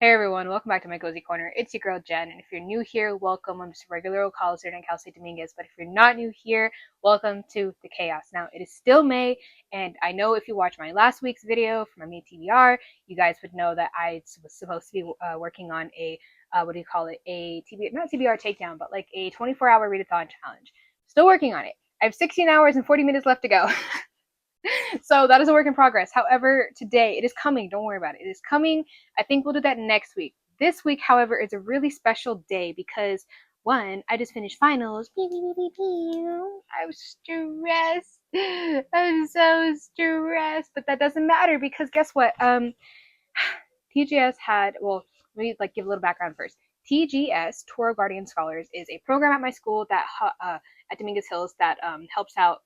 Hey everyone, welcome back to my cozy corner. It's your girl Jen, and if you're new here, welcome. I'm just a regular old college student, Kelsey Dominguez. But if you're not new here, welcome to the chaos. Now it is still May, and I know if you watched my last week's video from my May TBR, you guys would know that I was supposed to be working on a what do you call it? A TBR, not TBR takedown, but like a 24-hour readathon challenge. Still working on it. I have 16 hours and 40 minutes left to go. So that is a work in progress. However, today it is coming. Don't worry about it. It is coming. I think we'll do that next week. This week, however, is a really special day because one, I just finished finals. I'm stressed. I'm so stressed, but that doesn't matter because guess what? TGS had let me give a little background first. TGS, Toro Guardian Scholars, is a program at my school that at Dominguez Hills that helps out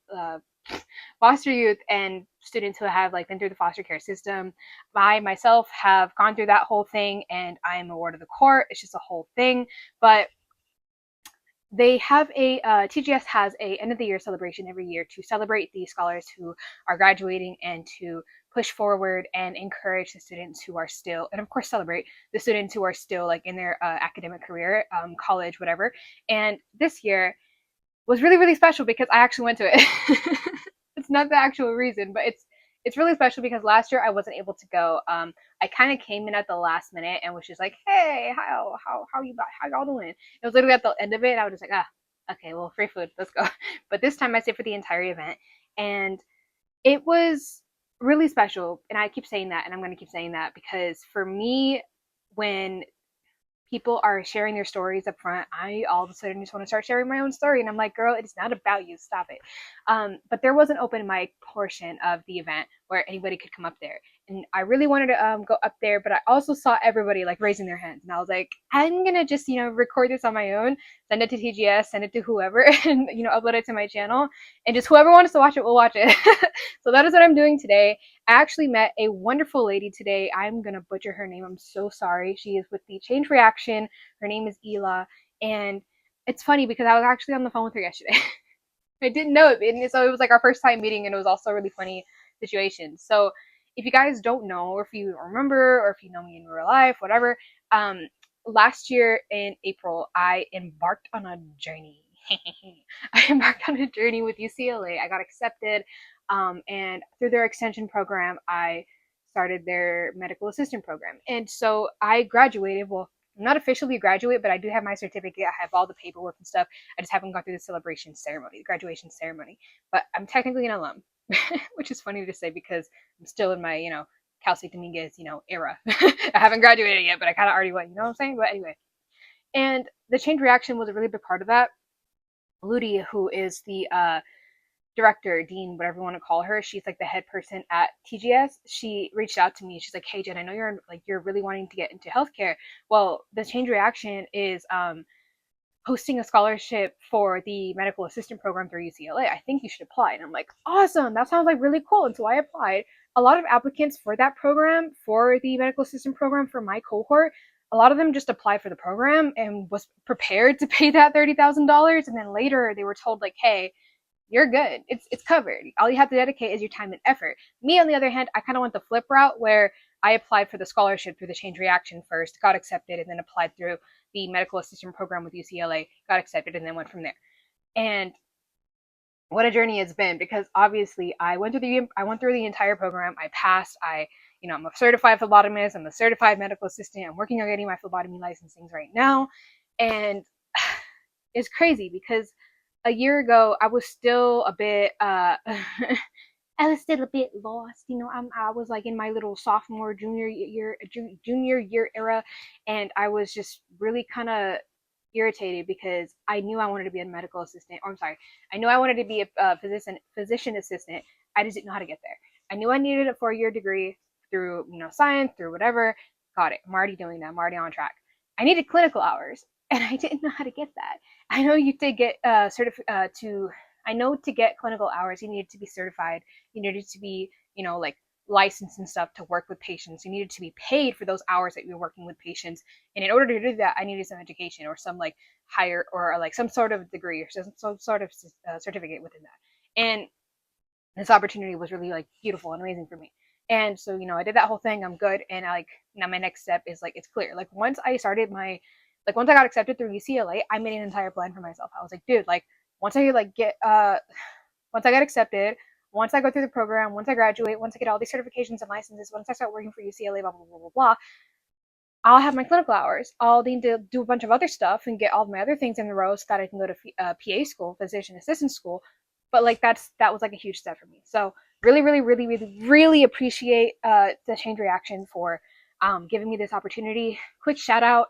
foster youth and students who have been through the foster care system. I myself have gone through that whole thing, and I am a ward of the court. It's just a whole thing, but they have a TGS has a end of the year celebration every year to celebrate the scholars who are graduating and to push forward and encourage the students who are still, and of course celebrate the students who are still in their academic career, college, whatever. And this year was really, really special because I actually went to it. It's not the actual reason, but it's really special because last year I wasn't able to go. I kind of came in at the last minute and was just like, "Hey, how y'all doing?" It was literally at the end of it, and I was just like, okay, well, free food, let's go." But this time I stayed for the entire event, and it was really special. And I keep saying that, and I'm going to keep saying that because for me, when people are sharing their stories up front, I all of a sudden just want to start sharing my own story. And I'm like, girl, it's not about you. Stop it. But there was an open mic portion of the event where anybody could come up there. And I really wanted to go up there, but I also saw everybody raising their hands. And I was like, I'm going to just, record this on my own, send it to TGS, send it to whoever, and, upload it to my channel. And just whoever wants to watch it will watch it. So that is what I'm doing today. I actually met a wonderful lady today. I'm going to butcher her name. I'm so sorry. She is with the Change Reaction. Her name is Ela. And it's funny because I was actually on the phone with her yesterday. I didn't know it. And so it was our first time meeting, and it was also a really funny situation. So if you guys don't know, or if you remember, or if you know me in real life, whatever, last year in April, I embarked on a journey. I embarked on a journey with UCLA. I got accepted, and through their extension program, I started their medical assistant program. And so I graduated. Well, I'm not officially a graduate, but I do have my certificate. I have all the paperwork and stuff. I just haven't gone through the celebration ceremony, the graduation ceremony. But I'm technically an alum, which is funny to say because I'm still in my, Kelsey Dominguez, era. I haven't graduated yet, but I kind of already went, you know what I'm saying? But anyway. And the Change Reaction was a really big part of that. Ludi, who is the director, dean, whatever you want to call her, she's the head person at TGS. She reached out to me. She's like, "Hey Jen, I know you're really wanting to get into healthcare. Well, the Change Reaction is hosting a scholarship for the medical assistant program through UCLA. I think you should apply." And I'm like, "Awesome, that sounds really cool." And so I applied. A lot of applicants for that program, for the medical assistant program for my cohort, a lot of them just applied for the program and was prepared to pay that $30,000. And then later they were told "Hey, you're good. It's covered. All you have to dedicate is your time and effort." Me, on the other hand, I kind of went the flip route where I applied for the scholarship through the Change Reaction first, got accepted, and then applied through the medical assistant program with UCLA, got accepted, and then went from there. And what a journey it's been, because obviously I went through the entire program. I passed. I'm a certified phlebotomist. I'm a certified medical assistant. I'm working on getting my phlebotomy licensings right now, and it's crazy because a year ago I was still a bit I was still a bit lost. I was in my little sophomore junior year era, and I was just really kind of irritated because I knew I wanted to be a medical assistant. Or I'm sorry, I knew I wanted to be a physician assistant. I just didn't know how to get there. I knew I needed a 4-year degree through science, through whatever. Got it. I'm already doing that. I'm already on track. I needed clinical hours, and I didn't know how to get that. I know you did get I know to get clinical hours, you needed to be certified. You needed to be, licensed and stuff to work with patients. You needed to be paid for those hours that you were working with patients. And in order to do that, I needed some education or some higher or some sort of degree or some sort of certificate within that. And this opportunity was really beautiful and amazing for me. And so, I did that whole thing. I'm good. And now my next step is it's clear. Once I started once I got accepted through UCLA, I made an entire plan for myself. I was like, dude, once I once I get accepted, once I go through the program, once I graduate, once I get all these certifications and licenses, once I start working for UCLA, blah, blah, blah, blah, blah, I'll have my clinical hours. I'll need to do a bunch of other stuff and get all my other things in the row so that I can go to PA school, physician assistant school. But that was a huge step for me. So really, really, really, really, really appreciate the Change Reaction for giving me this opportunity. Quick shout out,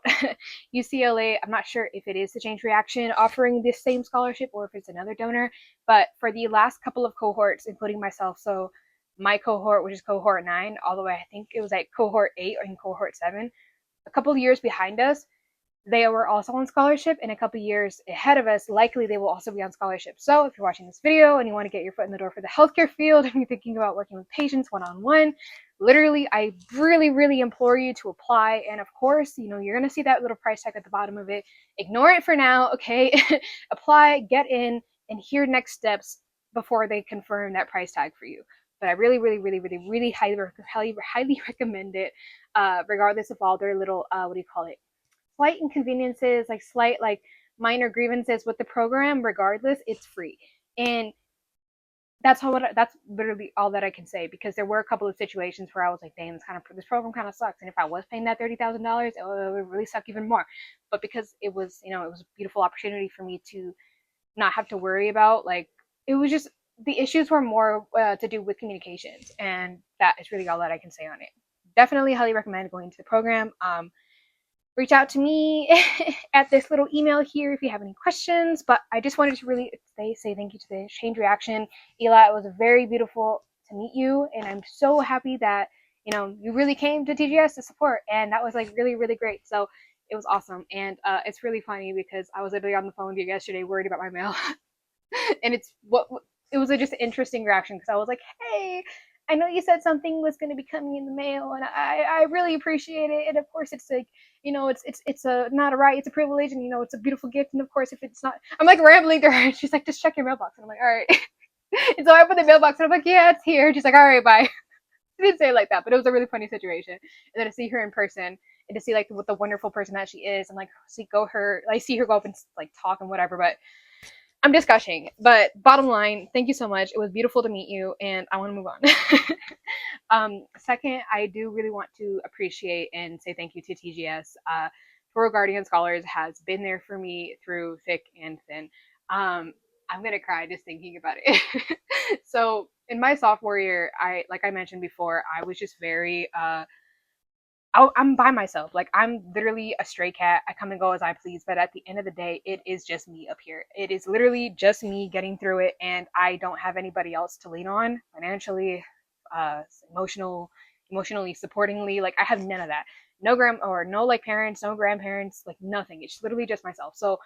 UCLA. I'm not sure if it is the Change Reaction offering this same scholarship or if it's another donor, but for the last couple of cohorts, including myself, so my cohort, which is cohort 9, all the way, I think it was cohort 8 or in cohort 7, a couple of years behind us, they were also on scholarship, and a couple of years ahead of us, likely they will also be on scholarship. So if you're watching this video and you want to get your foot in the door for the healthcare field and you're thinking about working with patients one-on-one, literally, I really, really implore you to apply. And of course, you're going to see that little price tag at the bottom of it. Ignore it for now, okay? Apply, get in, and hear next steps before they confirm that price tag for you. But I really, really, really, really, really highly recommend it, regardless of all their little, what do you call it? Slight inconveniences, slight minor grievances with the program. Regardless, it's free. And that's literally all that I can say, because there were a couple of situations where I was like, dang, this program kind of sucks. And if I was paying that $30,000, it would really suck even more. But because it was a beautiful opportunity for me to not have to worry about, it was just, the issues were more to do with communications, and that is really all that I can say on it. Definitely highly recommend going to the program. Reach out to me at this little email here if you have any questions. But I just wanted to really say thank you to the Change Reaction. Ela, it was very beautiful to meet you, and I'm so happy that you really came to TGS to support, and that was really, really great. So it was awesome. And it's really funny because I was literally on the phone with you yesterday worried about my mail. And it was just an interesting reaction, because I was like, hey, I know you said something was going to be coming in the mail, and I really appreciate it. And of course, it's it's a not a right, it's a privilege, and it's a beautiful gift. And of course, if it's not, I'm rambling to her, and she's like, just check your mailbox. And I'm like, all right. And so I opened the mailbox, and I'm like, yeah, it's here. And she's like, all right, bye. She didn't say it like that, but it was a really funny situation. And then to see her in person and to see what the wonderful person that she is, and see her go up and talk and whatever. But I'm just gushing. But bottom line, thank you so much. It was beautiful to meet you, and I want to move on. Second, I do really want to appreciate and say thank you to TGS. Toro Guardian Scholars has been there for me through thick and thin. I'm gonna cry just thinking about it. So in my sophomore year, like I mentioned before, I was just very I'm by myself. I'm literally a stray cat. I come and go as I please. But at the end of the day, it is just me up here. It is literally just me getting through it. And I don't have anybody else to lean on financially, emotionally, supportingly. I have none of that. No parents, no grandparents, nothing. It's literally just myself. So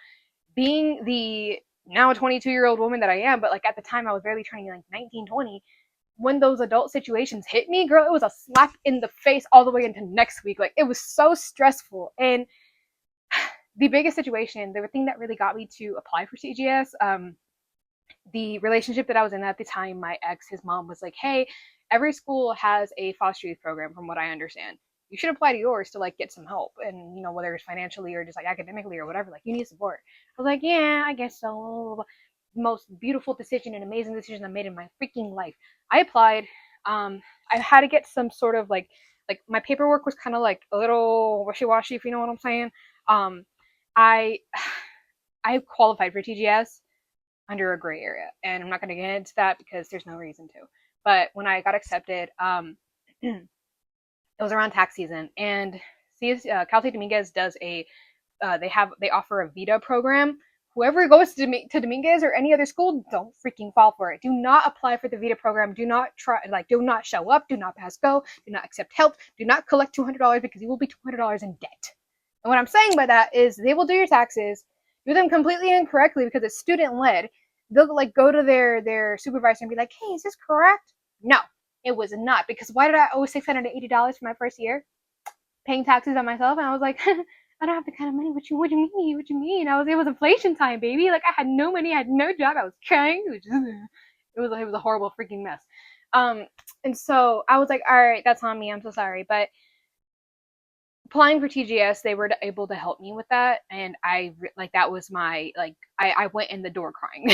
being the now 22-year-old woman that I am, but at the time I was barely turning 19, 20, when those adult situations hit me, girl, it was a slap in the face all the way into next week. It was so stressful. And the biggest situation, the thing that really got me to apply for TGS, the relationship that I was in at the time, my ex, his mom was like, hey, every school has a foster youth program, from what I understand. You should apply to yours to get some help, and whether it's financially or just academically or whatever, you need support. I was like, yeah, I guess so. Most beautiful decision and amazing decision I made in my freaking life. I applied. I had to get some sort of my paperwork was kind of a little wishy-washy, if you know what I'm saying. I qualified for TGS under a gray area, and I'm not going to get into that because there's no reason to. But when I got accepted, it was around tax season, and Cal State Dominguez does they offer a VITA program. Whoever goes to Dominguez or any other school, don't freaking fall for it. Do not apply for the VITA program. Do not do not show up. Do not pass go. Do not accept help. Do not collect $200 because you will be $200 in debt. And what I'm saying by that is they will do your taxes, do them completely incorrectly because it's student led. They'll go to their supervisor and be like, hey, is this correct? No, it was not, because why did I owe $680 for my first year paying taxes on myself? And I was like, I don't have the kind of money. What you mean? What you mean? It was inflation time, baby. I had no money, I had no job, I was crying. It was a horrible freaking mess. And so I was like, all right, that's on me. I'm so sorry. But applying for TGS, they were able to help me with that, and like that was my like I went in the door crying.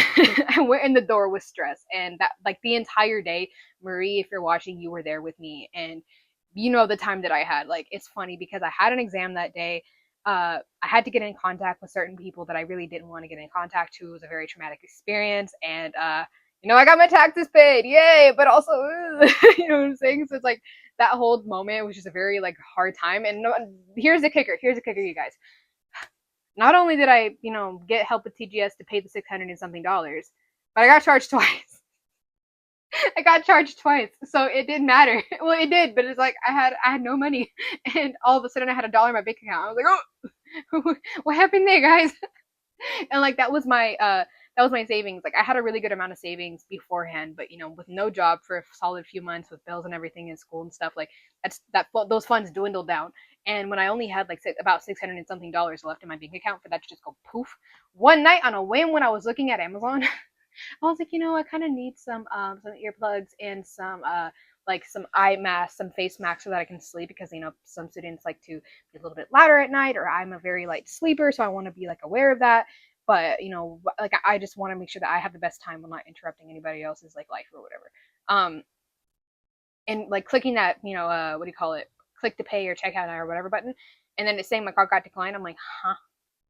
I went in the door with stress, and that like the entire day, Marie, if you're watching, you were there with me, and you know the time that I had. Like it's funny because I had an exam that day. I had to get in contact with certain people that I really didn't want to get in contact to. It was a very traumatic experience, and I got my taxes paid, yay! But also, you know what I'm saying? So it's like that whole moment was just a very like hard time. And here's the kicker. Here's the kicker, you guys. Not only did I, get help with TGS to pay the $600 and something, but I got charged twice. I got charged twice, so it didn't matter. Well, it did, but it's like I had no money, and all of a sudden I had $1 in my bank account. I was like, oh, what happened there, guys? And like that was my savings. Like I had a really good amount of savings beforehand, but with no job for a solid few months with bills and everything in school and stuff, like those funds dwindled down. And when I only had like about $600 and something left in my bank account for that to just go poof, one night on a whim when I was looking at Amazon, I was like, I kind of need some earplugs and some like some eye masks, some face masks so that I can sleep because some students like to be a little bit louder at night, or I'm a very light sleeper, so I want to be like aware of that. But like I just want to make sure that I have the best time while not interrupting anybody else's like life or whatever. And like clicking that what do you call it? Click to pay or check out or whatever button, and then it's saying my card got declined. I'm like, huh?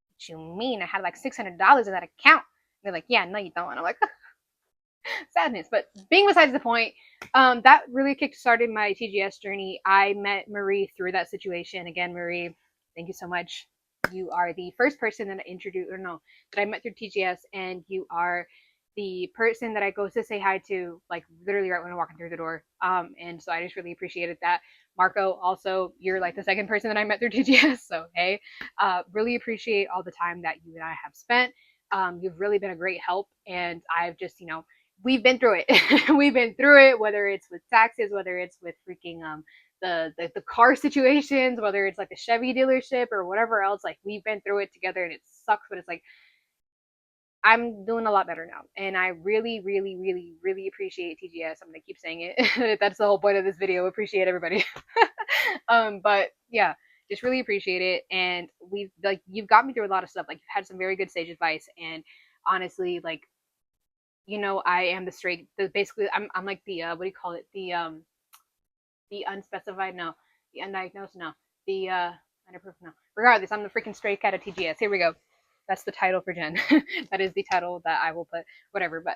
What you mean? I had like $600 in that account. They're like, yeah, no, you don't. And I'm like, sadness. But being besides the point, that really kick-started my TGS journey. I met Marie through that situation. Again, Marie, thank you so much. You are the first person that I introduced, or no, that I met through TGS, and you are the person that I go to say hi to, like literally right when I'm walking through the door. And so I just really appreciated that. Marco, also, you're like the second person that I met through TGS. So hey, really appreciate all the time that you and I have spent. You've really been a great help, and I've just we've been through it. We've been through it, whether it's with taxes, whether it's with freaking the car situations, whether it's like the Chevy dealership or whatever else. Like we've been through it together, and it sucks, but it's like I'm doing a lot better now, and I really, really, really, really appreciate TGS. I'm gonna keep saying it. That's the whole point of this video. Appreciate everybody. But yeah, just really appreciate it, and you've got me through a lot of stuff. Like you've had some very good sage advice, and honestly, like I am basically I'm like the what do you call it? The unspecified, no. The undiagnosed, no. The underproof, no. Regardless, I'm the freaking stray cat of TGS. Here we go. That's the title for Jen. That is the title that I will put, whatever. But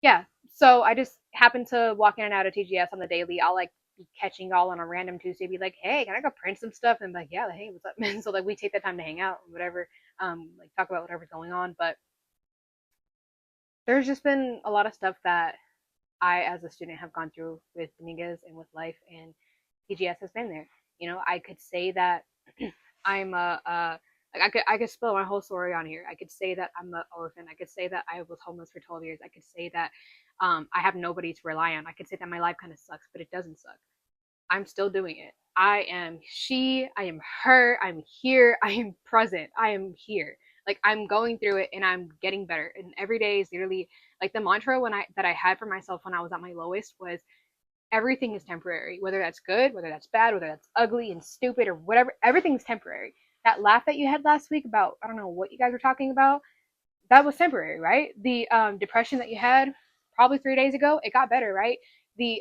yeah. So I just happen to walk in and out of TGS on the daily. I'll like be catching y'all on a random Tuesday, be like, hey, can I go print some stuff? And be like, yeah, hey, what's up? And so like we take the time to hang out, whatever, like talk about whatever's going on. But there's just been a lot of stuff that I, as a student, have gone through with Dominguez and with life, and TGS has been there. I could say that I'm like I could spill my whole story on here. I could say that I'm an orphan. I could say that I was homeless for 12 years. I could say that I have nobody to rely on. I could say that my life kind of sucks, but it doesn't suck. I'm still doing it. I am she, I am her, I'm here, I am present, I am here. Like I'm going through it and I'm getting better. And every day is literally like the mantra that I had for myself when I was at my lowest was everything is temporary. Whether that's good, whether that's bad, whether that's ugly and stupid or whatever, everything's temporary. That laugh that you had last week about I don't know what you guys were talking about, that was temporary, right? The depression that you had probably 3 days ago, it got better, right? The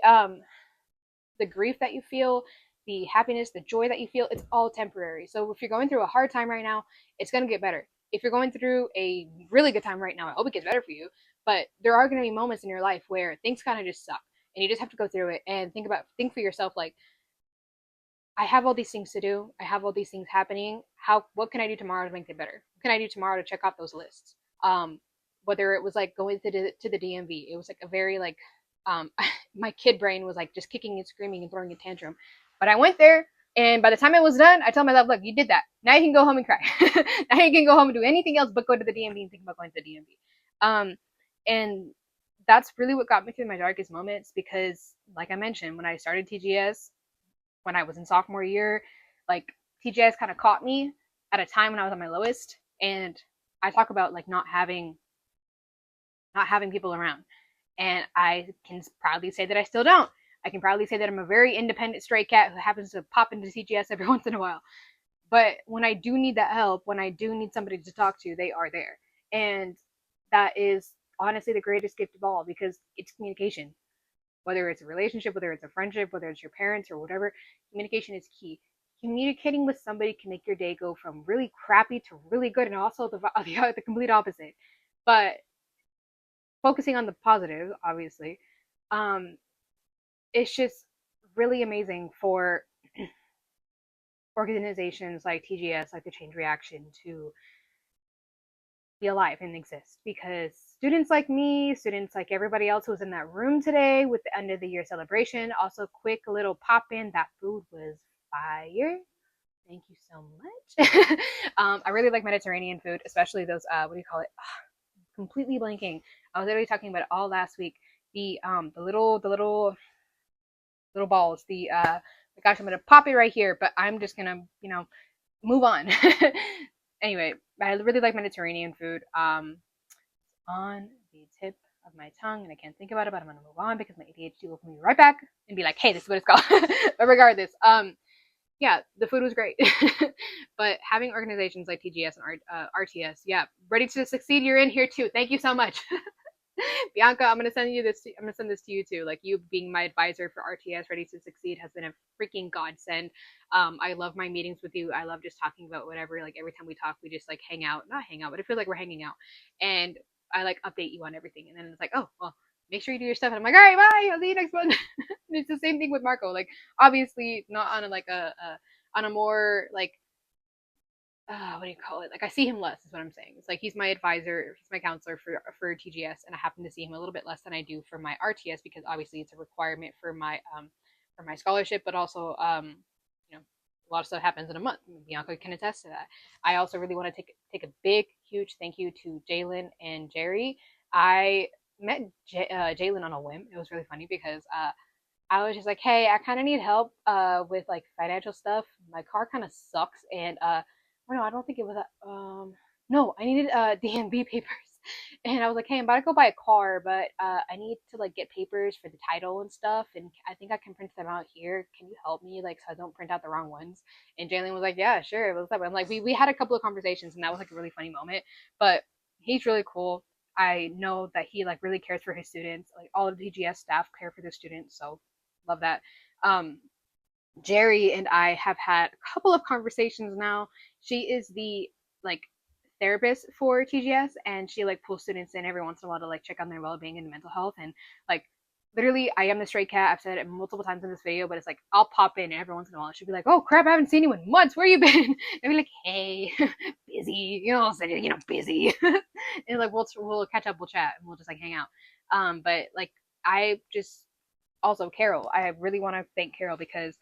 grief that you feel, the happiness, the joy that you feel, it's all temporary. So if you're going through a hard time right now, it's going to get better. If you're going through a really good time right now, I hope it gets better for you. But there are going to be moments in your life where things kind of just suck. And you just have to go through it and think for yourself, like, I have all these things to do. I have all these things happening. What can I do tomorrow to make it better? What can I do tomorrow to check off those lists? Whether it was like going to the DMV, it was like a very like my kid brain was like just kicking and screaming and throwing a tantrum. But I went there, and by the time it was done, I told myself, look, you did that. Now you can go home and cry. Now you can go home and do anything else but go to the DMV and think about going to the DMV. And that's really what got me through my darkest moments because, like I mentioned, when I started TGS, when I was in sophomore year, like TGS kind of caught me at a time when I was at my lowest. And I talk about like not having people around. And I can proudly say that I still don't. I can proudly say that I'm a very independent stray cat who happens to pop into TGS every once in a while. But when I do need that help, when I do need somebody to talk to, they are there. And that is honestly the greatest gift of all, because it's communication. Whether it's a relationship, whether it's a friendship, whether it's your parents or whatever, communication is key. Communicating with somebody can make your day go from really crappy to really good, and also the complete opposite. But focusing on the positive, obviously, um, it's just really amazing for organizations like TGS, like the Change Reaction, to be alive and exist, because students like me, students like everybody else who was in that room today with the end of the year celebration, also quick little pop in, that food was fire. Thank you so much. I really like Mediterranean food, especially those, what do you call it? Completely blanking. I was literally talking about it all last week. The little balls. Gosh, I'm gonna pop it right here, but I'm just gonna, move on. Anyway, I really like Mediterranean food. On the tip of my tongue, and I can't think about it, but I'm gonna move on because my ADHD will come right back and be like, "Hey, this is what it's called." But regardless, yeah, the food was great. But having organizations like TGS and RTS, yeah, ready to succeed, you're in here too. Thank you so much. Bianca, I'm gonna send you this. I'm gonna send this to you too. Like, you being my advisor for RTS Ready to Succeed has been a freaking godsend. I love my meetings with you. I love just talking about whatever. Like, every time we talk, we just like hang out, not hang out, but it feels like we're hanging out. And I like update you on everything. And then it's like, oh well, make sure you do your stuff. And I'm like, all right, bye. I'll see you next month. It's the same thing with Marco. Like, obviously not on on a more like, what do you call it? Like, I see him less, is what I'm saying. It's like he's my advisor, he's my counselor for TGS, and I happen to see him a little bit less than I do for my RTS, because obviously it's a requirement for my scholarship, but also a lot of stuff happens in a month. Bianca can attest to that. I also really want to take a big, huge thank you to Jalen and Jerry. I met Jalen on a whim. It was really funny because I was just like, hey, I kind of need help with like financial stuff. My car kind of sucks, and oh no, I don't think it was a no, I needed DMV papers, and I was like, hey, I'm about to go buy a car, but I need to like get papers for the title and stuff, and I think I can print them out here. Can you help me, like, so I don't print out the wrong ones? And Jalen was like, yeah, sure. What's up? I'm like, we had a couple of conversations, and that was like a really funny moment. But he's really cool. I know that he like really cares for his students. Like, all of the TGS staff care for their students, so love that. Um, Jerry and I have had a couple of conversations now. She is the like therapist for TGS, and she like pulls students in every once in a while to like check on their well-being and mental health. And like, literally, I am the stray cat. I've said it multiple times in this video, but it's like I'll pop in every once in a while. She'll be like, "Oh crap, I haven't seen you in months. Where you been?" And be like, "Hey, busy. I'll say, busy." And like we'll catch up, we'll chat, and we'll just like hang out. But like, I just also Carol. I really want to thank Carol, because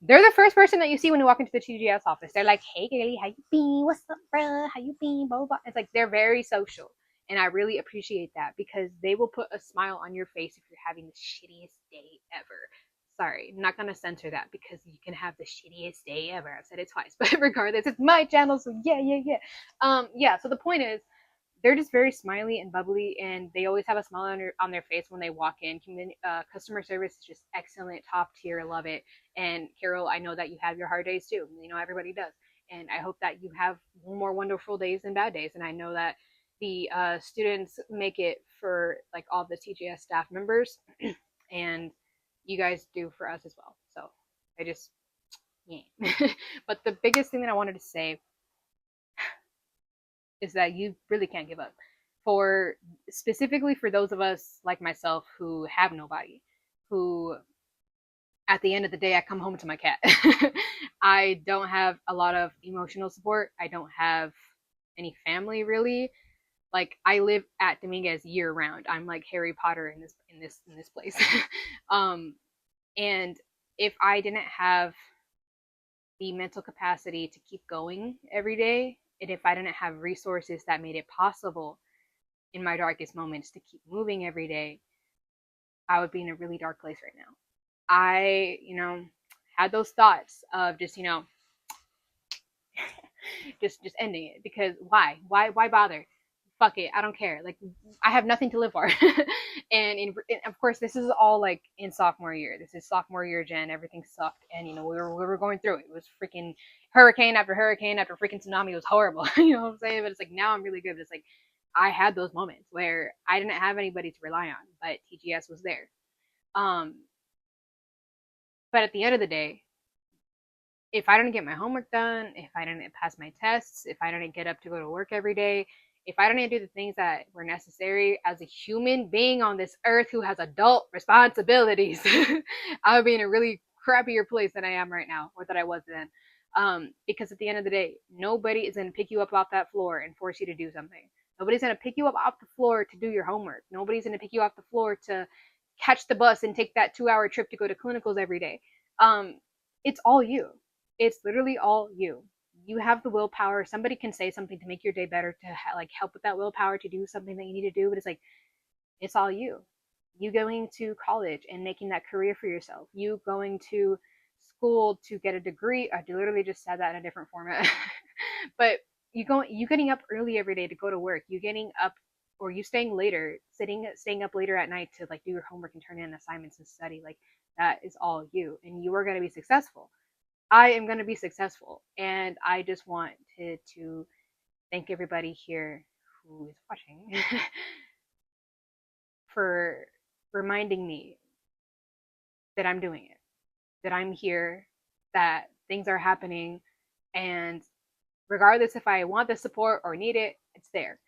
they're the first person that you see when you walk into the TGS office. They're like, "Hey, girlie, how you been? What's up, bruh? How you been?" Blah, blah, blah. It's like they're very social. And I really appreciate that, because they will put a smile on your face if you're having the shittiest day ever. Sorry, I'm not going to censor that, because you can have the shittiest day ever. I've said it twice, but regardless, it's my channel, so yeah. Yeah, so the point is, they're just very smiley and bubbly, and they always have a smile on their face when they walk in. Customer service is just excellent, top tier, love it. And Carol, I know that you have your hard days too. Everybody does. And I hope that you have more wonderful days than bad days. And I know that the students make it for like all the TGS staff members, and you guys do for us as well. So I just, yeah. But the biggest thing that I wanted to say is that you really can't give up. For specifically for those of us like myself who have nobody, who at the end of the day I come home to my cat. I don't have a lot of emotional support. I don't have any family really. Like, I live at Dominguez year round. I'm like Harry Potter in this place. um and if I didn't have the mental capacity to keep going every day, and if I didn't have resources that made it possible in my darkest moments to keep moving every day, I would be in a really dark place right now. I, had those thoughts of just, just ending it, because why bother? fuck it, I don't care. Like, I have nothing to live for. Of course, this is all like in sophomore year. This is sophomore year, Jen. Everything sucked, and we were going through it. It was freaking hurricane after hurricane after freaking tsunami. It was horrible. You know what I'm saying? But it's like now I'm really good. But it's like I had those moments where I didn't have anybody to rely on, but TGS was there. Um, but at the end of the day, if I didn't get my homework done, if I didn't pass my tests, if I didn't get up to go to work every day, if I didn't do the things that were necessary as a human being on this earth who has adult responsibilities, I would be in a really crappier place than I am right now, or that I was then. Because at the end of the day, nobody is going to pick you up off that floor and force you to do something. Nobody's going to pick you up off the floor to do your homework. Nobody's going to pick you off the floor to catch the bus and take that 2 hour trip to go to clinicals every day. It's all you. It's literally all you. You have the willpower. Somebody can say something to make your day better, to like help with that willpower to do something that you need to do, but it's like it's all you. You going to college and making that career for yourself. You going to school to get a degree. I literally just said that in a different format. But you getting up early every day to go to work. You getting up, or you staying later, staying up later at night to like do your homework and turn in assignments and study. Like that is all you, and you are going to be successful. I am going to be successful. And I just wanted to thank everybody here who is watching for reminding me that I'm doing it, that I'm here, that things are happening. And regardless if I want the support or need it, it's there.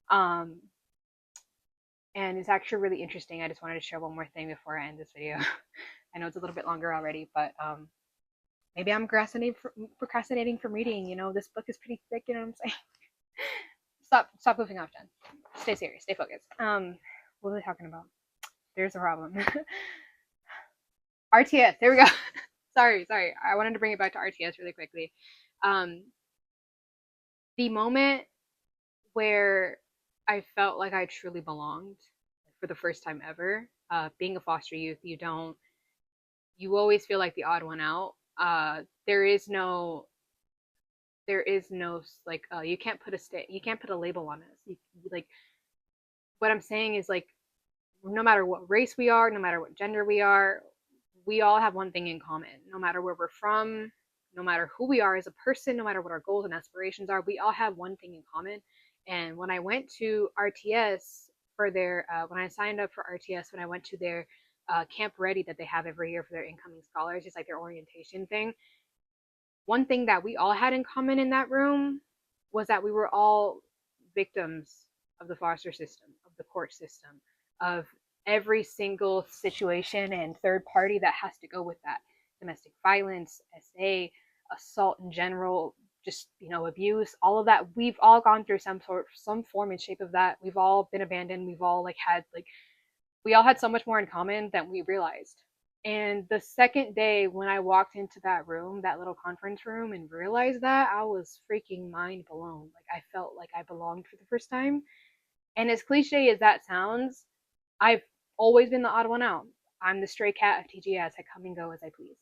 And it's actually really interesting. I just wanted to share one more thing before I end this video. I know it's a little bit longer already, but maybe I'm procrastinating from reading. You know, this book is pretty thick. You know what I'm saying? Stop goofing off, Jen. Stay serious. Stay focused. What are we talking about? There's a problem. RTS. There we go. sorry. I wanted to bring it back to RTS really quickly. The moment where I felt like I truly belonged for the first time ever. Being a foster youth, you always feel like the odd one out. There is no like you can't put a label on us. Like what I'm saying is like no matter what race we are, no matter what gender we are, we all have one thing in common. No matter where we're from, no matter who we are as a person, no matter what our goals and aspirations are, we all have one thing in common. And when I went to RTS for their when I signed up for RTS, when I went to their Camp Ready that they have every year for their incoming scholars, it's like their orientation thing. One thing that we all had in common in that room was that we were all victims of the foster system, of the court system, of every single situation and third party that has to go with that. Domestic violence, SA, assault in general, just abuse, all of that. We've all gone through some form and shape of that. We've all been abandoned. We've all we all had so much more in common than we realized. And the second day when I walked into that room, that little conference room, and realized that, I was freaking mind blown. Like I felt like I belonged for the first time. And as cliche as that sounds, I've always been the odd one out. I'm the stray cat of TGS. I come and go as I please.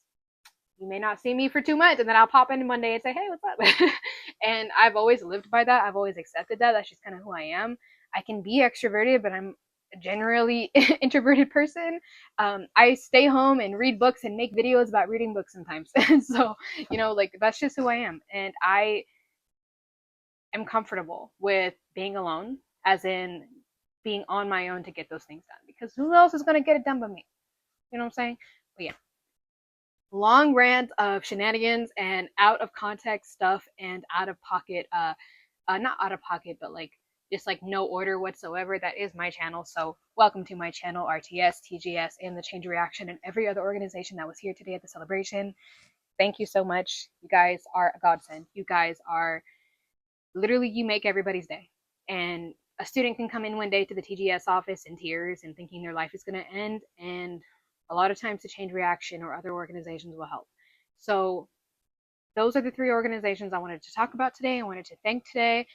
You may not see me for 2 months, and then I'll pop in one day and say, hey, what's up? And I've always lived by that. I've always accepted that. That's just kind of who I am. I can be extroverted, but I'm a generally introverted person. I stay home and read books and make videos about reading books sometimes. So, like that's just who I am. And I am comfortable with being alone, as in being on my own to get those things done. Because who else is going to get it done but me? You know what I'm saying? But yeah. Long rant of shenanigans and out of context stuff and out of pocket, not out of pocket, but like just like no order whatsoever. That is my channel. So welcome to my channel, RTS, TGS, and the Change Reaction, and every other organization that was here today at the celebration. Thank you so much. You guys are a godsend. You guys are literally, you make everybody's day. And a student can come in one day to the TGS office in tears and thinking their life is going to end, and a lot of times the Change Reaction or other organizations will help. So those are the 3 organizations I wanted to talk about today. I wanted to thank today.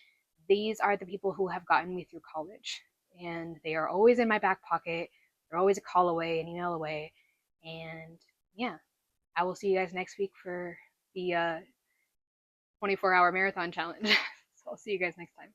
These are the people who have gotten me through college, and they are always in my back pocket. They're always a call away, an email away. And yeah, I will see you guys next week for the 24-hour marathon challenge. So I'll see you guys next time.